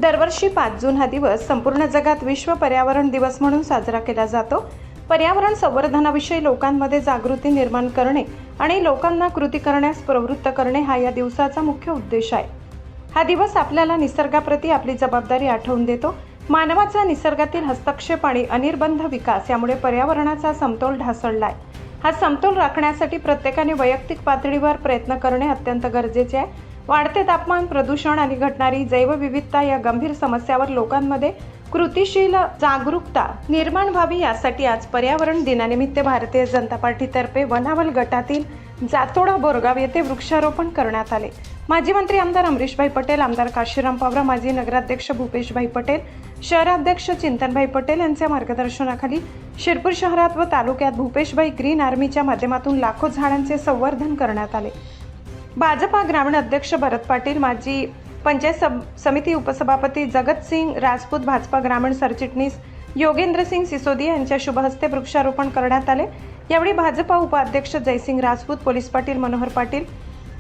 दरवर्षी 5 जून हा दिवस संपूर्ण जगात विश्व पर्यावरण दिवस म्हणून साजरा केला जातो। पर्यावरण संवर्धनाविषयी लोकांमध्ये जागृती निर्माण करणे आणि लोकांना कृती करण्यास प्रवृत्त करणे हा या दिवसाचा मुख्य उद्देश आहे। हा दिवस आपल्याला निसर्गाप्रती आपली जबाबदारी आठवून देतो। मानवाचा निसर्गातील हस्तक्षेप आणि अनिर्बंध विकास यामुळे पर्यावरणाचा समतोल ढासळलाय। हा समतोल राखण्यासाठी प्रत्येकाने वैयक्तिक पातळीवर प्रयत्न करणे अत्यंत गरजेचे आहे। वाढते तापमान, प्रदूषण आणि घटणारी जैवविविधता या गंभीर समस्यावर लोकांमध्ये कृतीशील जागरूकता निर्माण व्हावी यासाठी आज पर्यावरण दिनानिमित्त भारतीय जनता पार्टीतर्फे वनावल गटातील जातोडा बोरगाव येथे वृक्षारोपण करण्यात आले। माजी मंत्री आमदार अमरीशभाई पटेल, आमदार काशीराम पावरा, माजी नगराध्यक्ष भूपेशभाई पटेल, शहराध्यक्ष चिंतनभाई पटेल यांच्या मार्गदर्शनाखाली शिरपूर शहरात व तालुक्यात भूपेशभाई ग्रीन आर्मीच्या माध्यमातून लाखो झाडांचे संवर्धन करण्यात आले। भाजपा ग्रामीण अध्यक्ष भरत पाटील, माजी पंचायत समिती उपसभापती जगतसिंग राजपूत, भाजपा ग्रामीण सरचिटणीस योगेंद्रसिंग सिसोदिया यांच्या शुभ हस्ते वृक्षारोपण करण्यात आले। यावेळी भाजपा उपाध्यक्ष जयसिंग राजपूत, पोलीस पाटील मनोहर पाटील,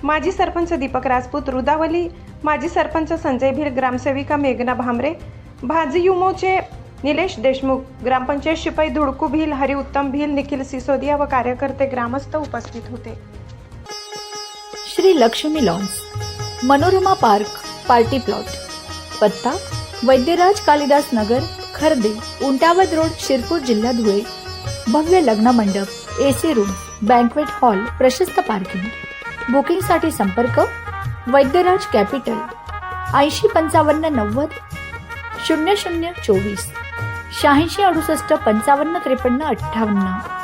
माजी सरपंच दीपक राजपूत, रुदावली माजी सरपंच संजय भील, ग्रामसेविका मेघना भामरे, भाजयुमोचे निलेश देशमुख, ग्रामपंचायत शिपाई धुडकू भील, हरी उत्तम भील, निखिल सिसोदिया व कार्यकर्ते ग्रामस्थ उपस्थित होते। Shri Lakshmi lawns, Manorama park, party plot, पत्ता वैद्यराज कालिदास नगर, खर्दे, उंटावद रोड, शिरपूर, जिल्हा धुळे। भव्य लग्न मंडप, एसी रूम, बँक्वेट हॉल, प्रशस्त पार्किंग। बुकिंगसाठी संपर्क वैद्यराज कॅपिटल 805590 0024 86 68 55 53 58।